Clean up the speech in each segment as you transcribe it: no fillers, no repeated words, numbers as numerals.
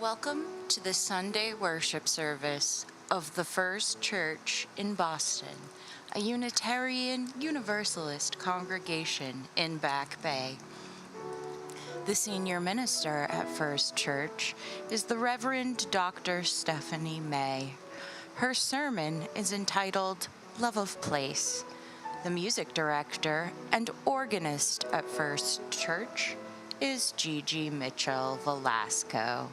Welcome to the Sunday worship service of the First Church in Boston, a Unitarian Universalist congregation in Back Bay. The senior minister at First Church is the Reverend Dr. Stephanie May. Her sermon is entitled Love of Place. The music director and organist at First Church is Gigi Mitchell Velasco.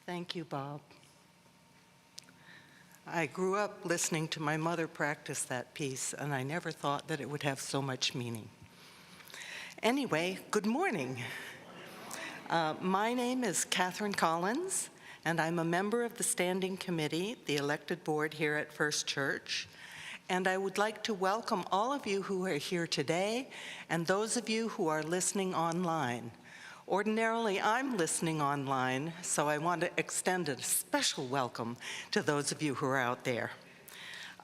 Thank you, Bob. I grew up listening to my mother practice that piece, and I never thought that it would have so much meaning. Anyway, good morning. My name is Catherine Collins, and I'm a member of the Standing Committee, the elected board here at First Church. And I would like to welcome all of you who are here today and those of you who are listening online. Ordinarily, I'm listening online, so I want to extend a special welcome to those of you who are out there.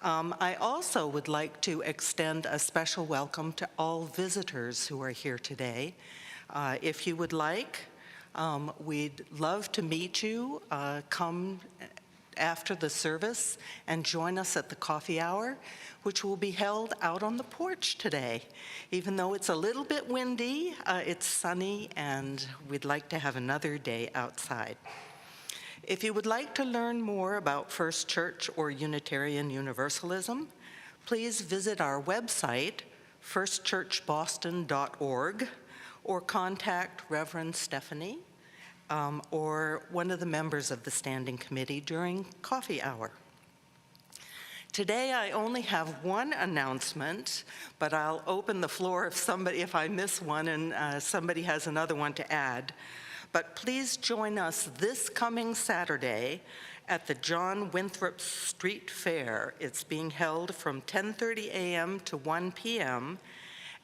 I also would like to extend a special welcome to all visitors who are here today. If you would like, we'd love to meet you. Come after the service and join us at the coffee hour, which will be held out on the porch today. Even though it's a little bit windy, it's sunny, and we'd like to have another day outside. If you would like to learn more about First Church or Unitarian Universalism, please visit our website, firstchurchboston.org, or contact Reverend Stephanie or one of the members of the Standing Committee during coffee hour. Today I only have one announcement, but I'll open the floor if I miss one and somebody has another one to add. But please join us this coming Saturday at the John Winthrop Street Fair. It's being held from 10:30 a.m. to 1 p.m.,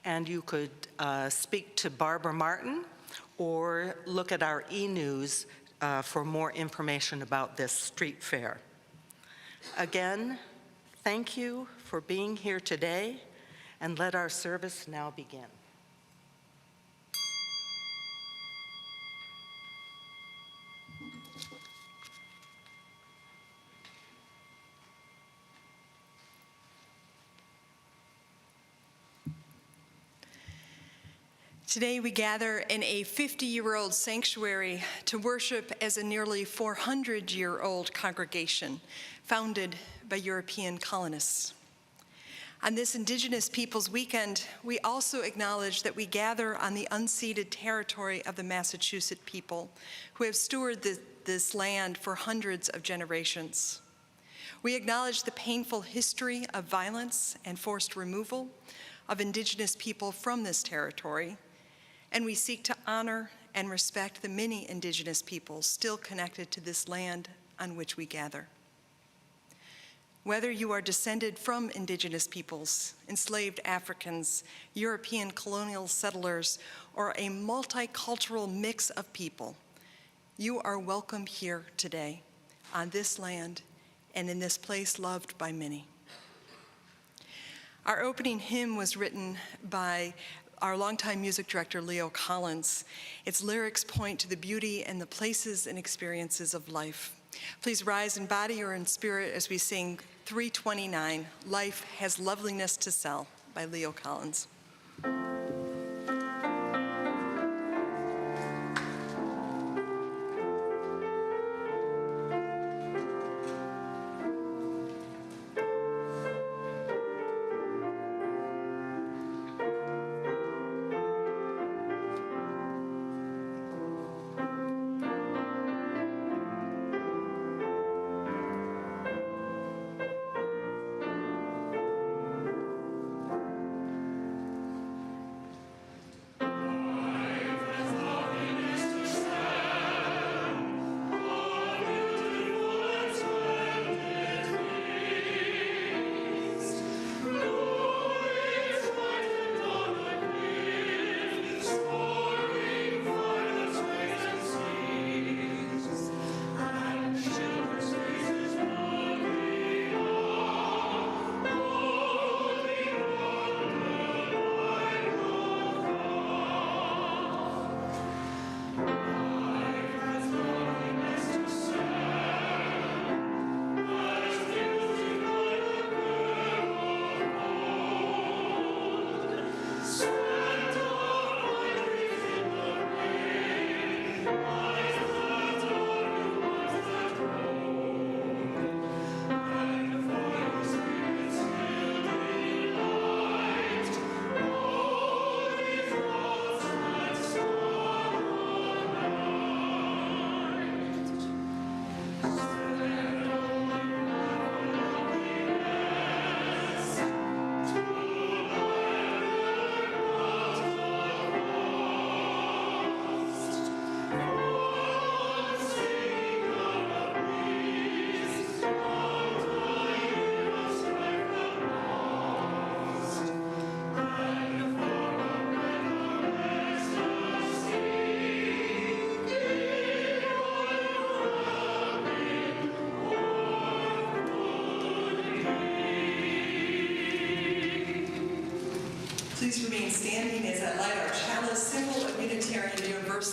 and you could speak to Barbara Martin or look at our e-news for more information about this street fair. Again, thank you for being here today, and let our service now begin. Today we gather in a 50-year-old sanctuary to worship as a nearly 400-year-old congregation founded by European colonists. On this Indigenous Peoples Weekend, we also acknowledge that we gather on the unceded territory of the Massachusetts people who have stewarded this land for hundreds of generations. We acknowledge the painful history of violence and forced removal of Indigenous people from this territory, and we seek to honor and respect the many Indigenous peoples still connected to this land on which we gather. Whether you are descended from Indigenous peoples, enslaved Africans, European colonial settlers, or a multicultural mix of people, you are welcome here today on this land and in this place loved by many. Our opening hymn was written by our longtime music director, Leo Collins. Its lyrics point to the beauty and the places and experiences of life. Please rise in body or in spirit as we sing 329, Life Has Loveliness to Sell, by Leo Collins.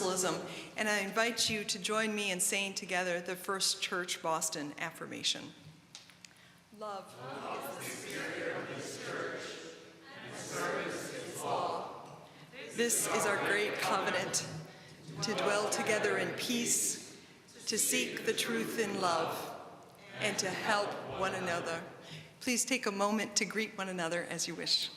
Universalism, and I invite you to join me in saying together the First Church Boston affirmation. Love is the spirit of this church, and service is law. This is our great covenant, to dwell together in peace, to seek the truth in love, and to help one another. Please take a moment to greet one another as you wish.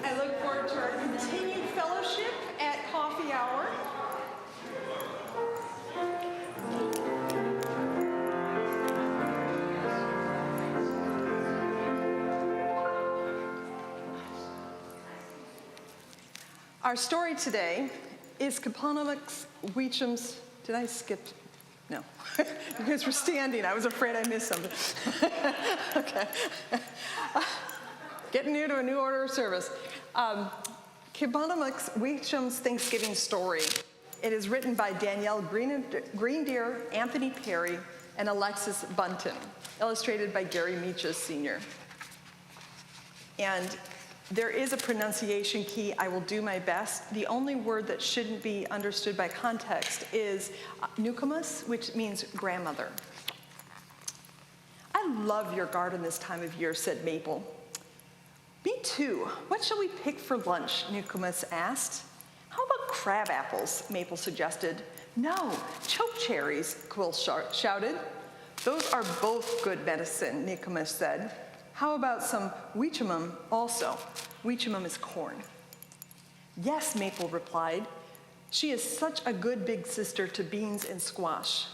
I look forward to our continued fellowship at coffee hour. Our story today is Kapanemik Weecham's. Did I skip? No. You guys were standing. I was afraid I missed something. Okay. Getting new to a new order of service. Kapanemik Weecham's Thanksgiving story. It is written by Danielle Greendeer, Anthony Perry, and Alexis Bunton, illustrated by Gary Meaches Sr. And there is a pronunciation key. I will do my best. The only word that shouldn't be understood by context is nukamus, which means grandmother. I love your garden this time of year, said Maple. Me too. What shall we pick for lunch? Nukamus asked. How about crab apples? Maple suggested. No, choke cherries, Quill shouted. Those are both good medicine, Nukamus said. How about some weechamum also? Weechamum is corn. Yes, Maple replied. She is such a good big sister to beans and squash.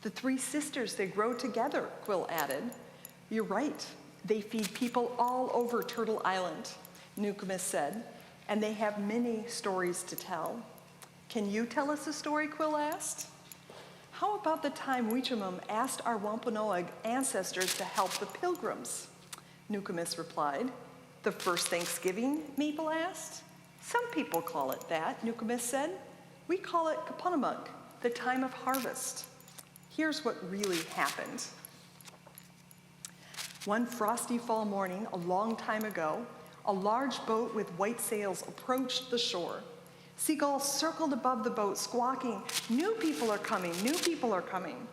The three sisters, they grow together, Quill added. You're right. They feed people all over Turtle Island, Nukamus said, and they have many stories to tell. Can you tell us a story, Quill asked? How about the time Weechamum asked our Wampanoag ancestors to help the Pilgrims? Nukamus replied. The first Thanksgiving, Maple asked. Some people call it that, Nukamus said. We call it Kapanemik, the time of harvest. Here's what really happened. One frosty fall morning, a long time ago, a large boat with white sails approached the shore. Seagulls circled above the boat, squawking, "New people are coming, new people are coming."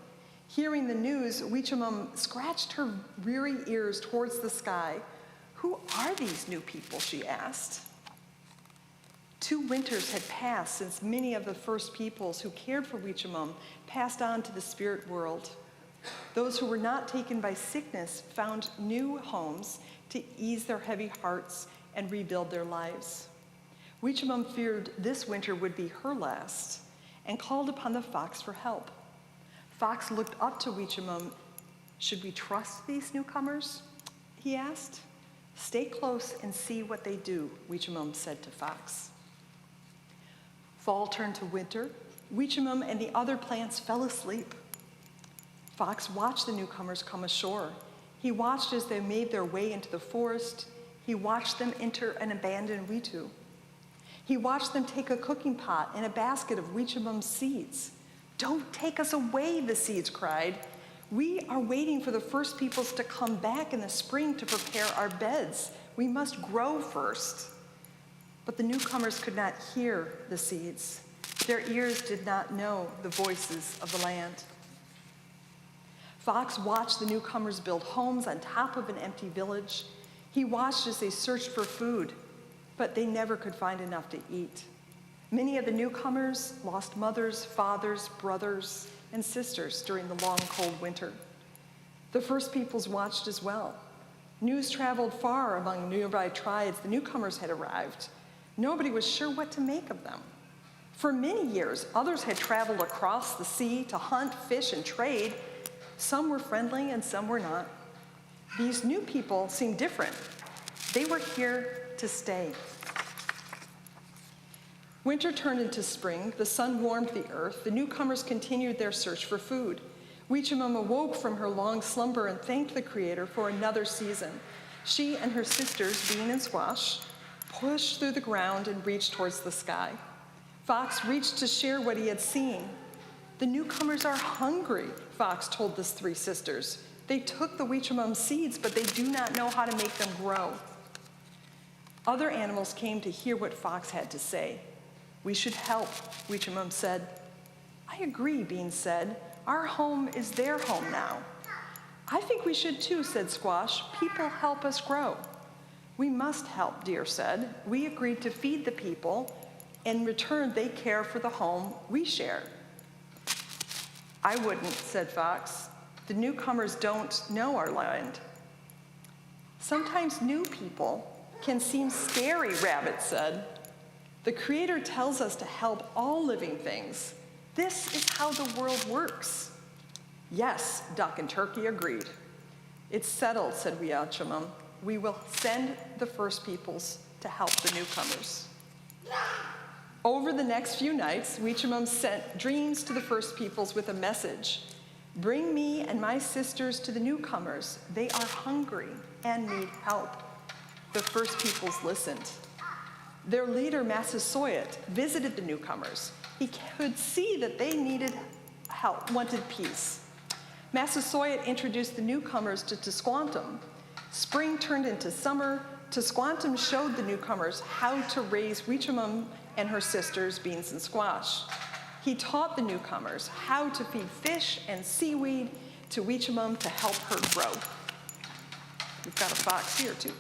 Hearing the news, Weechamum scratched her weary ears towards the sky. Who are these new people, she asked. 2 winters had passed since many of the first peoples who cared for Weechamum passed on to the spirit world. Those who were not taken by sickness found new homes to ease their heavy hearts and rebuild their lives. Weechamum feared this winter would be her last and called upon the fox for help. Fox looked up to Weechamum. Should we trust these newcomers? He asked. Stay close and see what they do, Weechamum said to Fox. Fall turned to winter. Weechamum and the other plants fell asleep. Fox watched the newcomers come ashore. He watched as they made their way into the forest. He watched them enter an abandoned Wetu. He watched them take a cooking pot and a basket of Weechamum's seeds. Don't take us away, the seeds cried. We are waiting for the first peoples to come back in the spring to prepare our beds. We must grow first. But the newcomers could not hear the seeds. Their ears did not know the voices of the land. Fox watched the newcomers build homes on top of an empty village. He watched as they searched for food, but they never could find enough to eat. Many of the newcomers lost mothers, fathers, brothers, and sisters during the long, cold winter. The first peoples watched as well. News traveled far among nearby tribes. The newcomers had arrived. Nobody was sure what to make of them. For many years, others had traveled across the sea to hunt, fish, and trade. Some were friendly and some were not. These new people seemed different. They were here to stay. Winter turned into spring. The sun warmed the earth. The newcomers continued their search for food. Weechemum awoke from her long slumber and thanked the Creator for another season. She and her sisters, Bean and Squash, pushed through the ground and reached towards the sky. Fox reached to share what he had seen. The newcomers are hungry, Fox told the three sisters. They took the Weechemum seeds, but they do not know how to make them grow. Other animals came to hear what Fox had to say. We should help, Weechemum said. I agree, Bean said. Our home is their home now. I think we should too, said Squash. People help us grow. We must help, Deer said. We agreed to feed the people. In return, they care for the home we share. I wouldn't, said Fox. The newcomers don't know our land. Sometimes new people can seem scary, Rabbit said. The Creator tells us to help all living things. This is how the world works. Yes, Duck and Turkey agreed. It's settled, said Weechemum. We will send the first peoples to help the newcomers. Over the next few nights, Weechemum sent dreams to the first peoples with a message. Bring me and my sisters to the newcomers. They are hungry and need help. The first peoples listened. Their leader, Massasoit, visited the newcomers. He could see that they needed help, wanted peace. Massasoit introduced the newcomers to Tisquantum. Spring turned into summer. Tisquantum showed the newcomers how to raise Weechemum and her sisters, Beans and Squash. He taught the newcomers how to feed fish and seaweed to Weechemum to help her grow. We've got a fox here, too.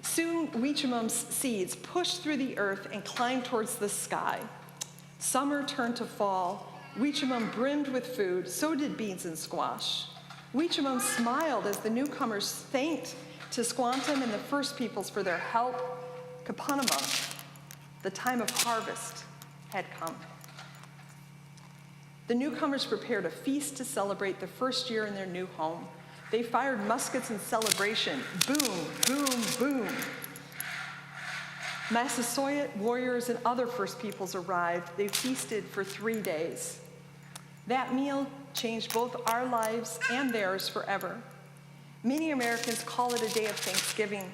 Soon, Weechemum's seeds pushed through the earth and climbed towards the sky. Summer turned to fall. Weechemum brimmed with food, so did Beans and Squash. Weechemum smiled as the newcomers thanked Tisquantum and the first peoples for their help. Kapanamunk, the time of harvest, had come. The newcomers prepared a feast to celebrate the first year in their new home. They fired muskets in celebration. Boom, boom, boom. Massasoit, warriors, and other first peoples arrived. They feasted for 3 days. That meal changed both our lives and theirs forever. Many Americans call it a day of Thanksgiving.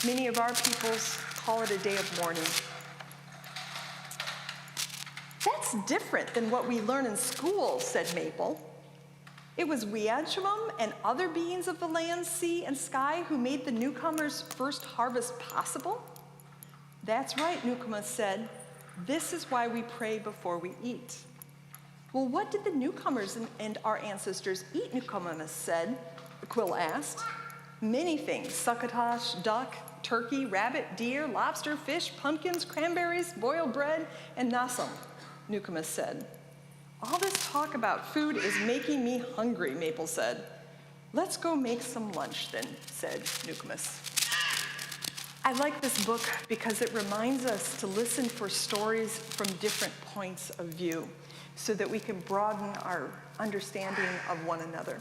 Many of our peoples call it a day of mourning. That's different than what we learn in school, said Maple. It was Weechemum and other beings of the land, sea, and sky who made the newcomers' first harvest possible? That's right, Newcomus said. This is why we pray before we eat. Well, what did the newcomers and our ancestors eat, Newcomus said? Quill asked. Many things: succotash, duck, turkey, rabbit, deer, lobster, fish, pumpkins, cranberries, boiled bread, and nasum, Newcomus said. All this talk about food is making me hungry, Maple said. Let's go make some lunch then, said Newcomus. I like this book because it reminds us to listen for stories from different points of view so that we can broaden our understanding of one another.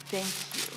Thank you.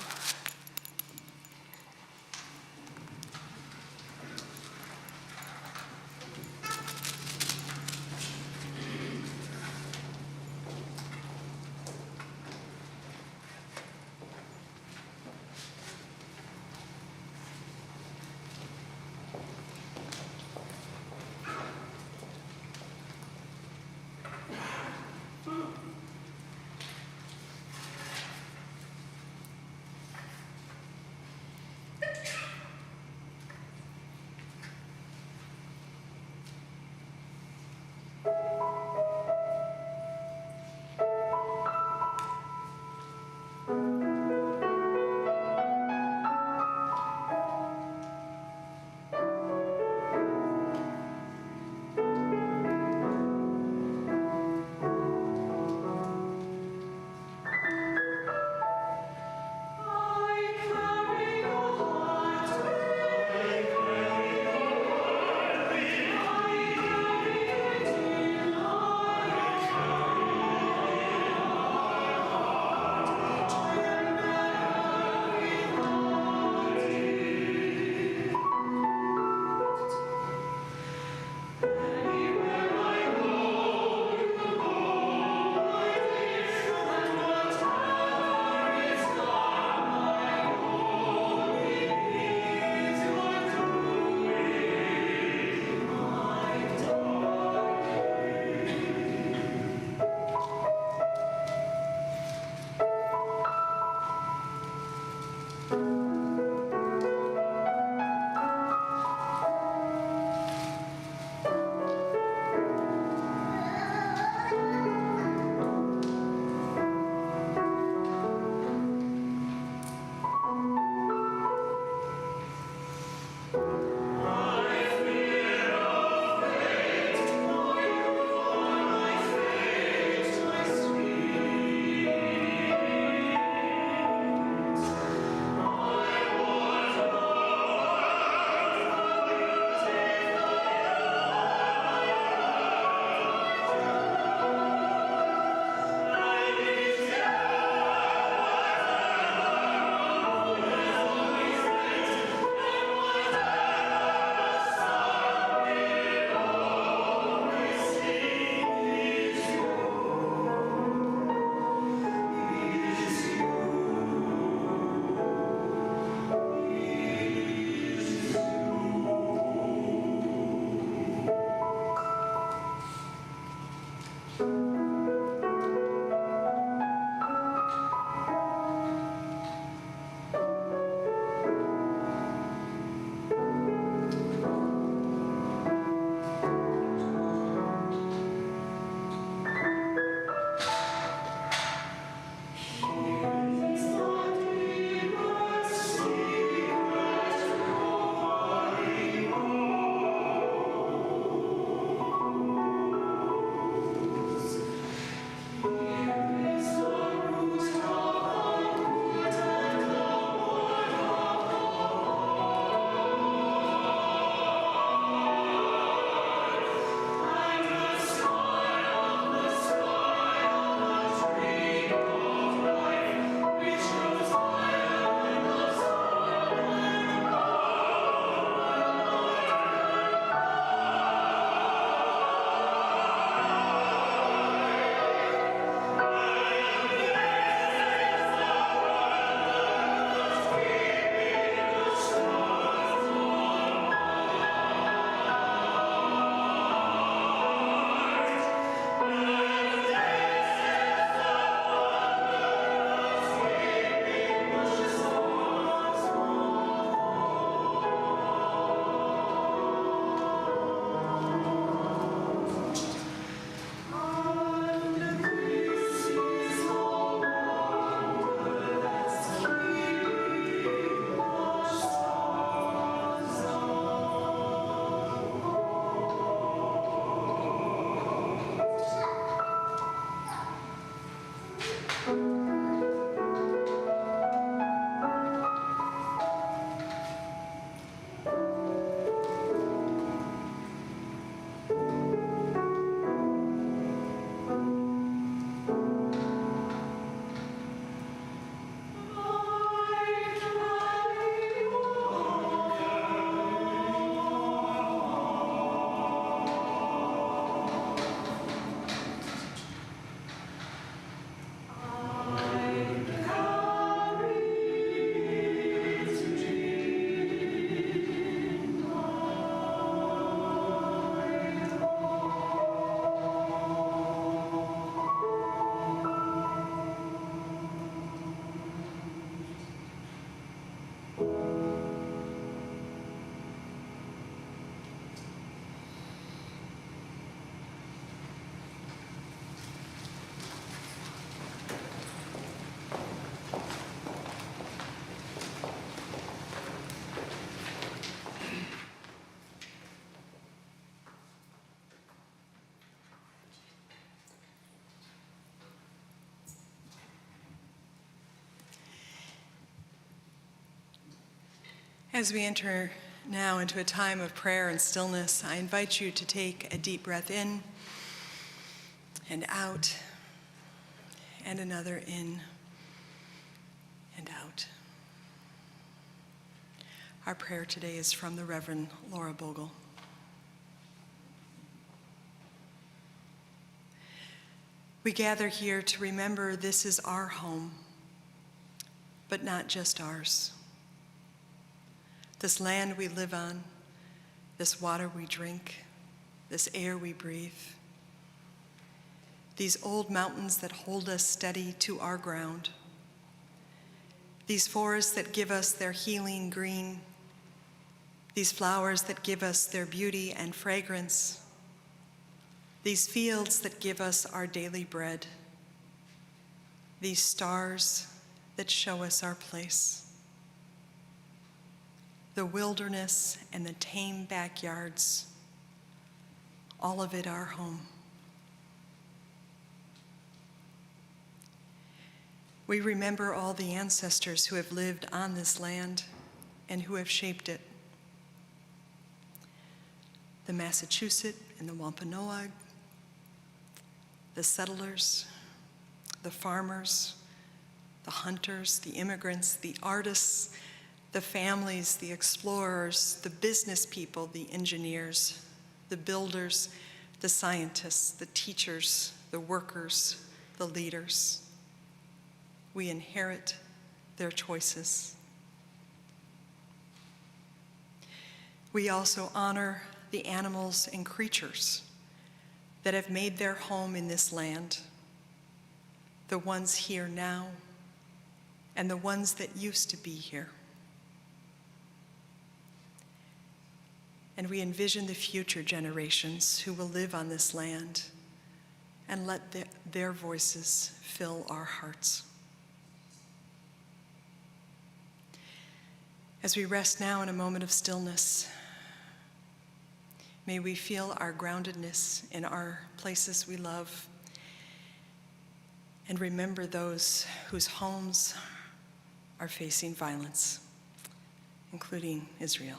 As we enter now into a time of prayer and stillness, I invite you to take a deep breath in and out, and another in and out. Our prayer today is from the Reverend Laura Bogle. We gather here to remember this is our home, but not just ours. This land we live on, this water we drink, this air we breathe, these old mountains that hold us steady to our ground, these forests that give us their healing green, these flowers that give us their beauty and fragrance, these fields that give us our daily bread, these stars that show us our place, the wilderness and the tame backyards, all of it our home. We remember all the ancestors who have lived on this land and who have shaped it. The Massachusetts and the Wampanoag, the settlers, the farmers, the hunters, the immigrants, the artists, the families, the explorers, the business people, the engineers, the builders, the scientists, the teachers, the workers, the leaders. We inherit their choices. We also honor the animals and creatures that have made their home in this land, the ones here now and the ones that used to be here. And we envision the future generations who will live on this land and let their voices fill our hearts. As we rest now in a moment of stillness, may we feel our groundedness in our places we love and remember those whose homes are facing violence, including Israel.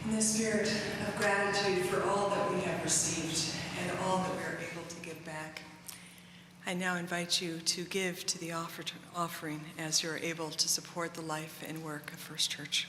In the spirit of gratitude for all that we have received and all that we are able to give back, I now invite you to give to the offering as you are able to support the life and work of First Church.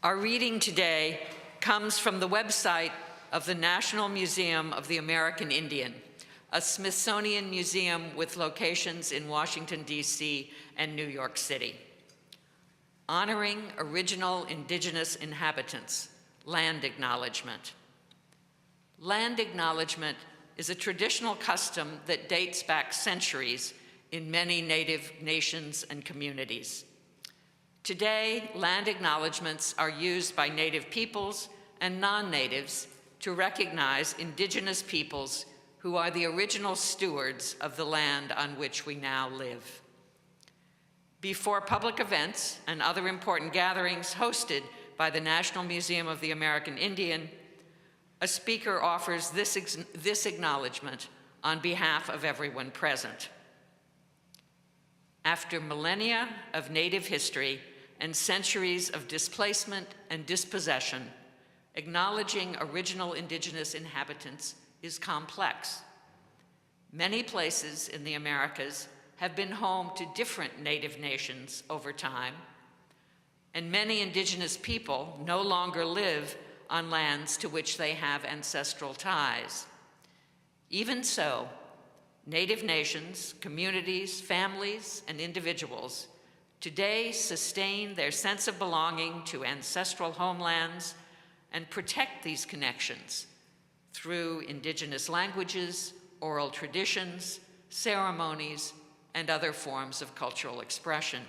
Our reading today comes from the website of the National Museum of the American Indian, a Smithsonian museum with locations in Washington, D.C. and New York City. Honoring original indigenous inhabitants, land acknowledgement. Land acknowledgement is a traditional custom that dates back centuries in many Native nations and communities. Today, land acknowledgements are used by Native peoples and non-Natives to recognize indigenous peoples who are the original stewards of the land on which we now live. Before public events and other important gatherings hosted by the National Museum of the American Indian, a speaker offers this acknowledgement on behalf of everyone present. After millennia of Native history and centuries of displacement and dispossession, acknowledging original indigenous inhabitants is complex. Many places in the Americas have been home to different Native nations over time, and many indigenous people no longer live on lands to which they have ancestral ties. Even so, Native nations, communities, families, and individuals today sustain their sense of belonging to ancestral homelands and protect these connections through indigenous languages, oral traditions, ceremonies, and other forms of cultural expression.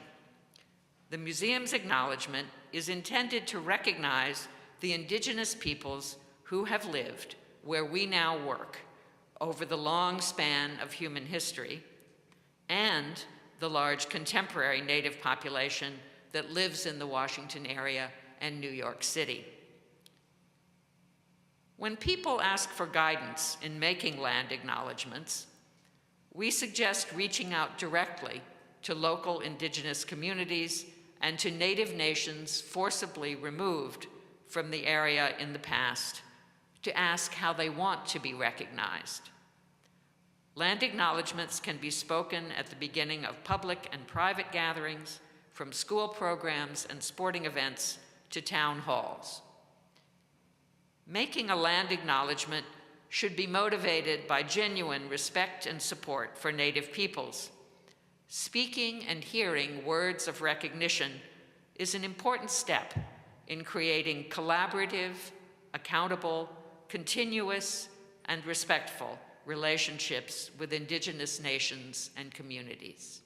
The museum's acknowledgement is intended to recognize the indigenous peoples who have lived where we now work over the long span of human history, and the large contemporary Native population that lives in the Washington area and New York City. When people ask for guidance in making land acknowledgements, we suggest reaching out directly to local indigenous communities and to Native nations forcibly removed from the area in the past to ask how they want to be recognized. Land acknowledgements can be spoken at the beginning of public and private gatherings, from school programs and sporting events to town halls. Making a land acknowledgement should be motivated by genuine respect and support for Native peoples. Speaking and hearing words of recognition is an important step in creating collaborative, accountable, continuous, and respectful relationships with indigenous nations and communities.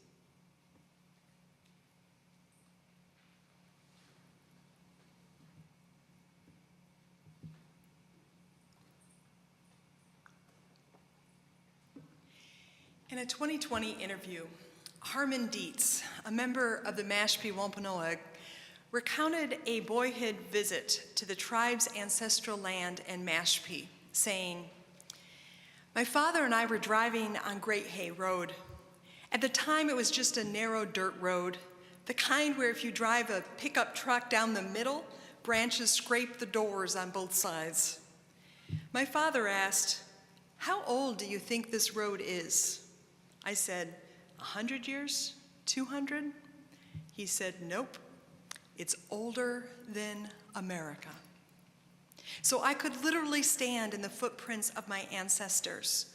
In a 2020 interview, Harmon Dietz, a member of the Mashpee Wampanoag, recounted a boyhood visit to the tribe's ancestral land in Mashpee, saying, "My father and I were driving on Great Hay Road. At the time, it was just a narrow dirt road, the kind where if you drive a pickup truck down the middle, branches scrape the doors on both sides. My father asked, 'How old do you think this road is?' I said, 100 years? 200? He said, 'Nope, it's older than America.' So I could literally stand in the footprints of my ancestors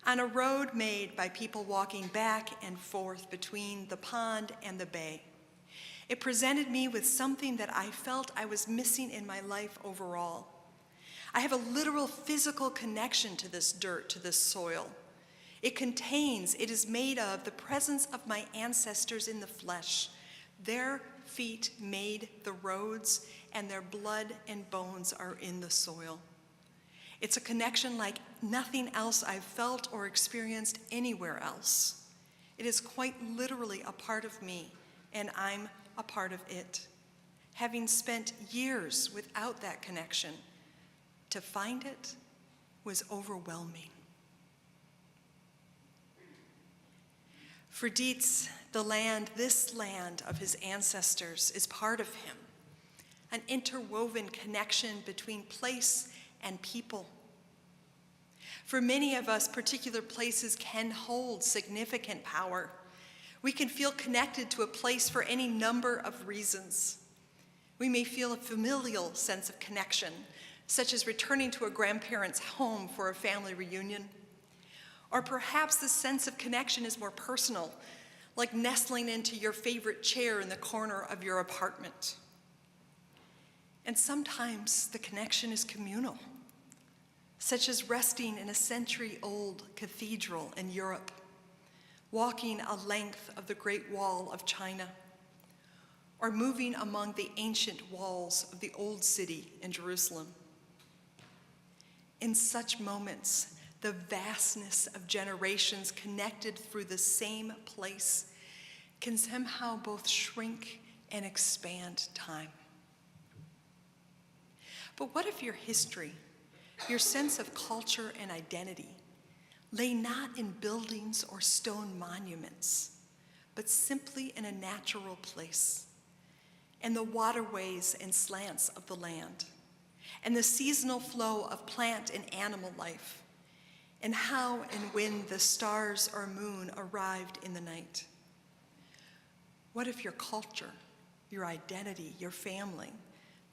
on a road made by people walking back and forth between the pond and the bay. It presented me with something that I felt I was missing in my life overall. I have a literal physical connection to this dirt, to this soil. It is made of the presence of my ancestors in the flesh. Their feet made the roads, and their blood and bones are in the soil. It's a connection like nothing else I've felt or experienced anywhere else. It is quite literally a part of me, and I'm a part of it. Having spent years without that connection, to find it was overwhelming." For Dietz, this land of his ancestors is part of him, an interwoven connection between place and people. For many of us, particular places can hold significant power. We can feel connected to a place for any number of reasons. We may feel a familial sense of connection, such as returning to a grandparent's home for a family reunion. Or perhaps the sense of connection is more personal, like nestling into your favorite chair in the corner of your apartment. And sometimes the connection is communal, such as resting in a century-old cathedral in Europe, walking a length of the Great Wall of China, or moving among the ancient walls of the Old City in Jerusalem. In such moments, the vastness of generations connected through the same place can somehow both shrink and expand time. But what if your history, your sense of culture and identity, lay not in buildings or stone monuments, but simply in a natural place, and the waterways and slants of the land, and the seasonal flow of plant and animal life, and how and when the stars or moon arrived in the night? What if your culture, your identity, your family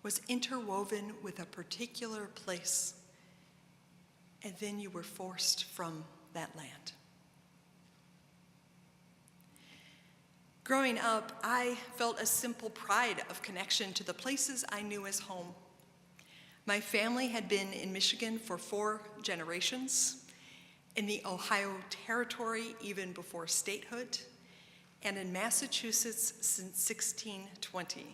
was interwoven with a particular place, and then you were forced from that land? Growing up, I felt a simple pride of connection to the places I knew as home. My family had been in Michigan for 4 generations, in the Ohio Territory even before statehood, and in Massachusetts since 1620.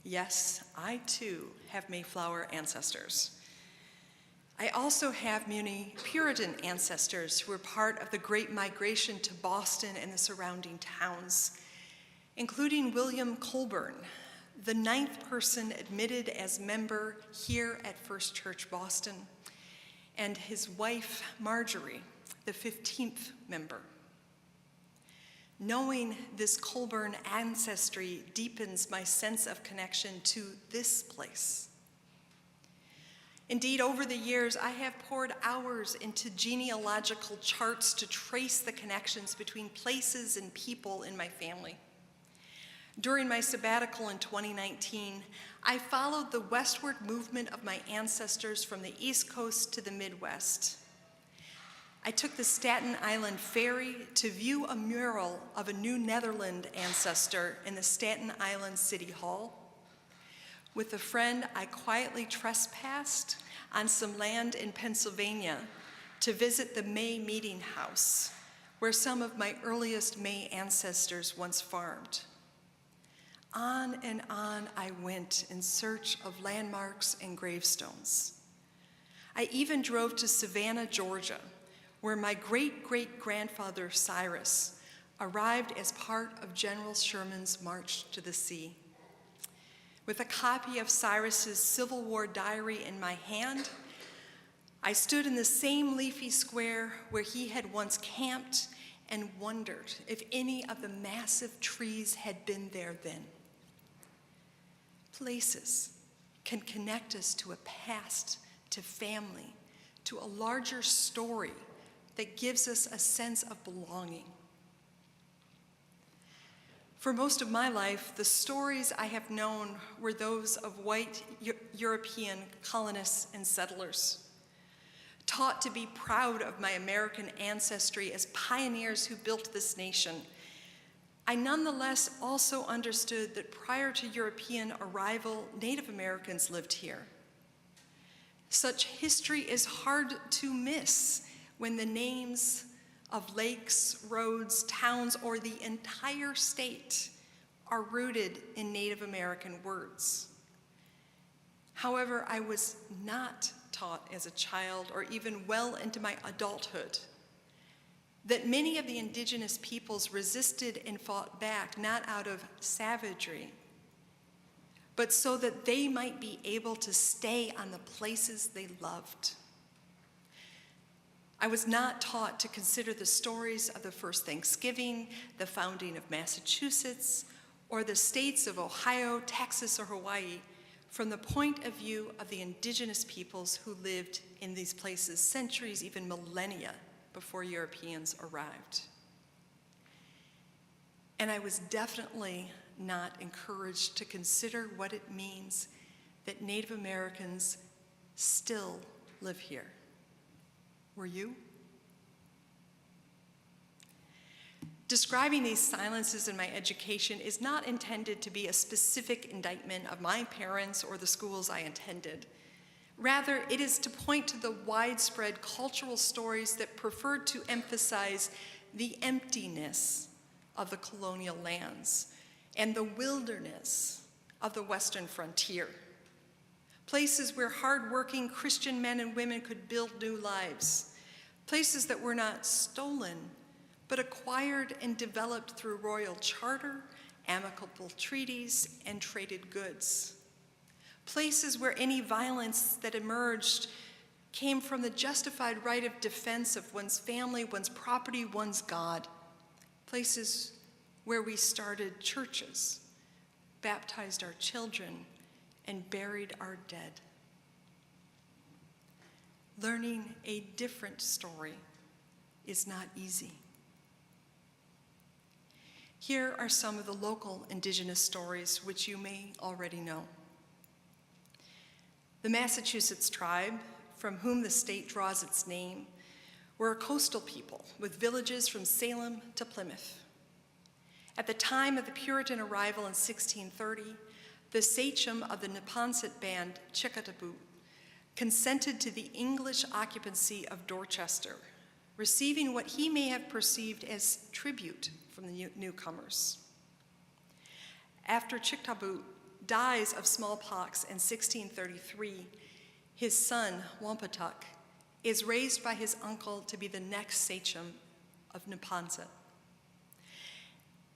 Yes, I too have Mayflower ancestors. I also have many Puritan ancestors who were part of the Great Migration to Boston and the surrounding towns, including William Colburn, the 9th person admitted as member here at First Church Boston, and his wife, Marjorie, the 15th member. Knowing this Colburn ancestry deepens my sense of connection to this place. Indeed, over the years, I have poured hours into genealogical charts to trace the connections between places and people in my family. During my sabbatical in 2019, I followed the westward movement of my ancestors from the East Coast to the Midwest. I took the Staten Island Ferry to view a mural of a New Netherland ancestor in the Staten Island City Hall. With a friend, I quietly trespassed on some land in Pennsylvania to visit the May Meeting House, where some of my earliest May ancestors once farmed. On and on I went in search of landmarks and gravestones. I even drove to Savannah, Georgia, where my great-great-grandfather Cyrus arrived as part of General Sherman's March to the Sea. With a copy of Cyrus's Civil War diary in my hand, I stood in the same leafy square where he had once camped and wondered if any of the massive trees had been there then. Places can connect us to a past, to family, to a larger story that gives us a sense of belonging. For most of my life, the stories I have known were those of white European colonists and settlers, taught to be proud of my American ancestry as pioneers who built this nation. I nonetheless also understood that prior to European arrival, Native Americans lived here. Such history is hard to miss when the names of lakes, roads, towns, or the entire state are rooted in Native American words. However, I was not taught as a child or even well into my adulthood that many of the indigenous peoples resisted and fought back not out of savagery, but so that they might be able to stay on the places they loved. I was not taught to consider the stories of the first Thanksgiving, the founding of Massachusetts, or the states of Ohio, Texas, or Hawaii from the point of view of the indigenous peoples who lived in these places centuries, even millennia, before Europeans arrived. And I was definitely not encouraged to consider what it means that Native Americans still live here. Were you? Describing these silences in my education is not intended to be a specific indictment of my parents or the schools I attended. Rather, it is to point to the widespread cultural stories that preferred to emphasize the emptiness of the colonial lands and the wilderness of the Western frontier. Places where hardworking Christian men and women could build new lives. Places that were not stolen, but acquired and developed through royal charter, amicable treaties, and traded goods. Places where any violence that emerged came from the justified right of defense of one's family, one's property, one's God. Places where we started churches, baptized our children, and buried our dead. Learning a different story is not easy. Here are some of the local Indigenous stories which you may already know. The Massachusetts tribe, from whom the state draws its name, were a coastal people with villages from Salem to Plymouth. At the time of the Puritan arrival in 1630, the sachem of the Neponset band, Chickataboot, consented to the English occupancy of Dorchester, receiving what he may have perceived as tribute from the newcomers. After Chickataboot dies of smallpox in 1633, his son, Wampatuck, is raised by his uncle to be the next sachem of Neponset.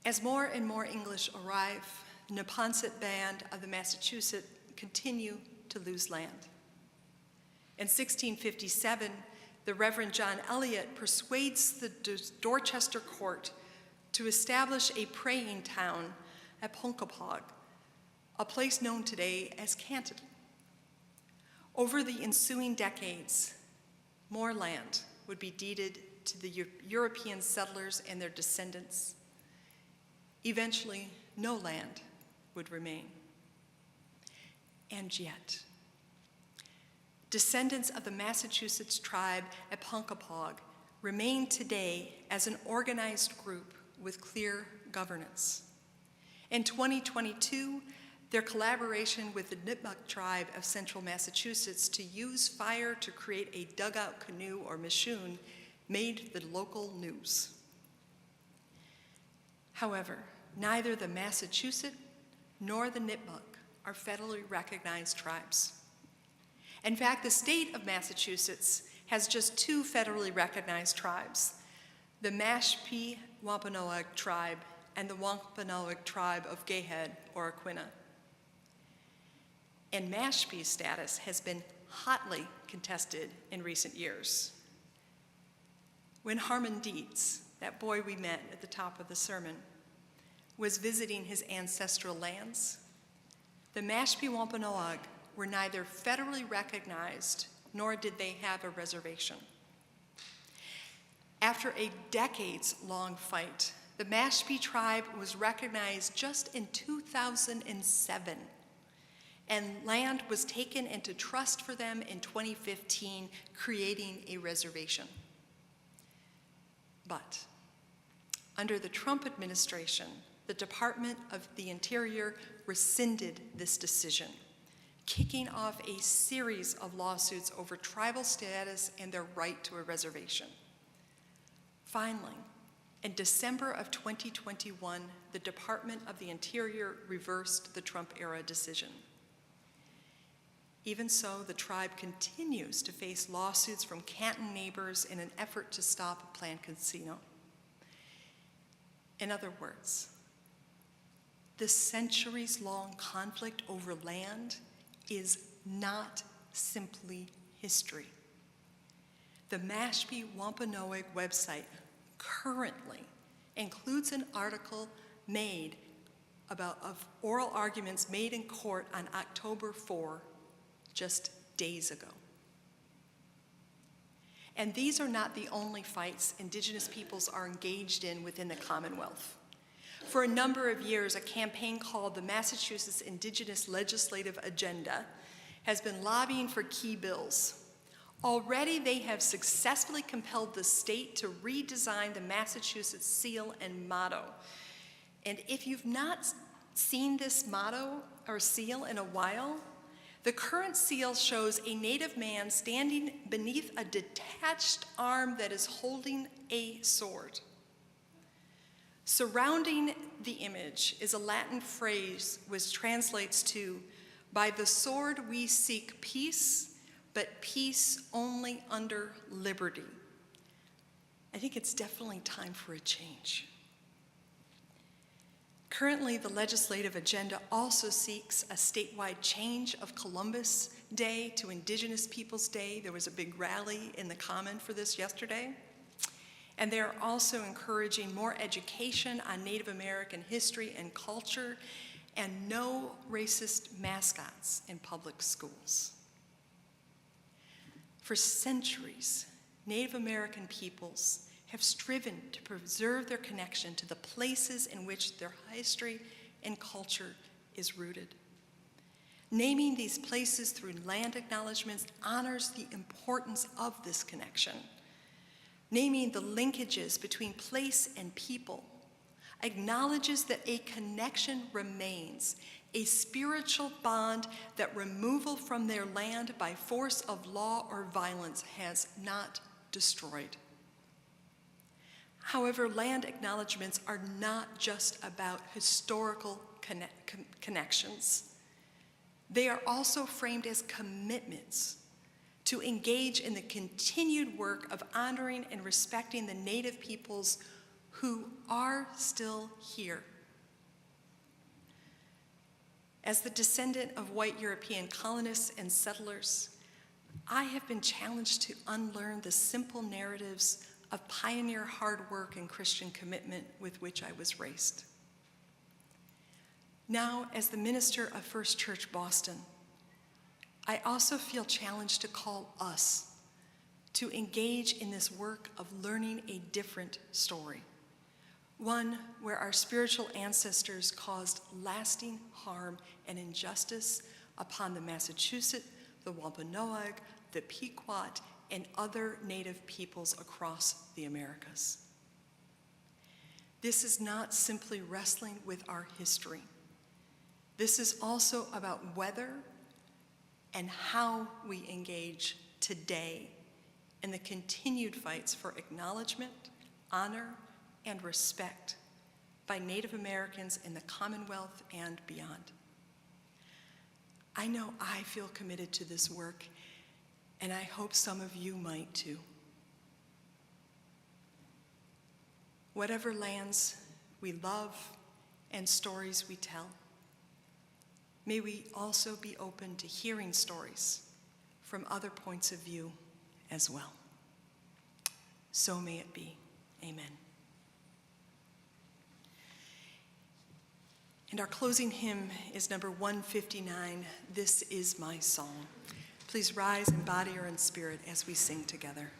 As more and more English arrive, the Neponset band of the Massachusetts continue to lose land. In 1657, the Reverend John Eliot persuades the Dorchester court to establish a praying town at Ponkapog, a place known today as Canton. Over the ensuing decades, more land would be deeded to the European settlers and their descendants. Eventually, no land would remain. And yet, descendants of the Massachusetts tribe at Ponkapog remain today as an organized group with clear governance. In 2022, their collaboration with the Nipmuc tribe of central Massachusetts to use fire to create a dugout canoe or mishoon made the local news. However, neither the Massachusetts nor the Nipmuc are federally recognized tribes. In fact, the state of Massachusetts has just two federally recognized tribes, the Mashpee Wampanoag tribe and the Wampanoag tribe of Gayhead or Aquinnah. And Mashpee's status has been hotly contested in recent years. When Harmon Dietz, that boy we met at the top of the sermon, was visiting his ancestral lands, the Mashpee Wampanoag were neither federally recognized nor did they have a reservation. After a decades-long fight, the Mashpee tribe was recognized just in 2007, and land was taken into trust for them in 2015, creating a reservation. But under the Trump administration, the Department of the Interior rescinded this decision, kicking off a series of lawsuits over tribal status and their right to a reservation. Finally, in December of 2021, the Department of the Interior reversed the Trump-era decision. Even so, the tribe continues to face lawsuits from Canton neighbors in an effort to stop a planned casino. In other words, the centuries-long conflict over land is not simply history. The Mashpee Wampanoag website currently includes an article made of oral arguments made in court on October 4, just days ago. And these are not the only fights Indigenous peoples are engaged in within the Commonwealth. For a number of years, a campaign called the Massachusetts Indigenous Legislative Agenda has been lobbying for key bills. Already, they have successfully compelled the state to redesign the Massachusetts seal and motto. And if you've not seen this motto or seal in a while, the current seal shows a Native man standing beneath a detached arm that is holding a sword. Surrounding the image is a Latin phrase which translates to, "By the sword we seek peace, but peace only under liberty." I think it's definitely time for a change. Currently, the legislative agenda also seeks a statewide change of Columbus Day to Indigenous Peoples Day. There was a big rally in the Common for this yesterday. And they're also encouraging more education on Native American history and culture and no racist mascots in public schools. For centuries, Native American peoples have striven to preserve their connection to the places in which their history and culture is rooted. Naming these places through land acknowledgments honors the importance of this connection. Naming the linkages between place and people acknowledges that a connection remains, a spiritual bond that removal from their land by force of law or violence has not destroyed. However, land acknowledgments are not just about historical connections. They are also framed as commitments to engage in the continued work of honoring and respecting the Native peoples who are still here. As the descendant of white European colonists and settlers, I have been challenged to unlearn the simple narratives of pioneer hard work and Christian commitment with which I was raised. Now, as the minister of First Church Boston, I also feel challenged to call us to engage in this work of learning a different story, one where our spiritual ancestors caused lasting harm and injustice upon the Massachusetts, the Wampanoag, the Pequot, and other Native peoples across the Americas. This is not simply wrestling with our history. This is also about whether and how we engage today in the continued fights for acknowledgement, honor, and respect by Native Americans in the Commonwealth and beyond. I know I feel committed to this work, and I hope some of you might too. Whatever lands we love and stories we tell, may we also be open to hearing stories from other points of view as well. So may it be. Amen. And our closing hymn is number 159, "This Is My Song." Please rise in body or in spirit as we sing together.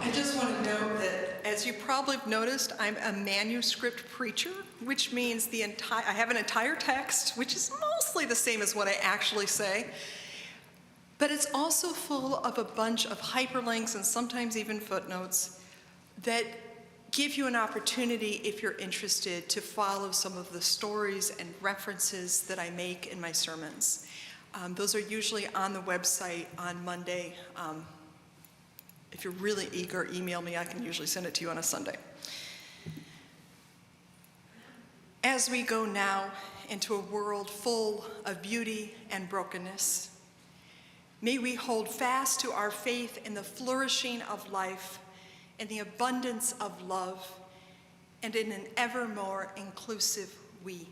I just want to note that, as you probably have noticed, I'm a manuscript preacher, which means I have an entire text, which is mostly the same as what I actually say, but it's also full of a bunch of hyperlinks and sometimes even footnotes that give you an opportunity, if you're interested, to follow some of the stories and references that I make in my sermons. Those are usually on the website on Monday. If you're really eager, email me. I can usually send it to you on a Sunday. As we go now into a world full of beauty and brokenness, may we hold fast to our faith in the flourishing of life, in the abundance of love, and in an ever more inclusive we.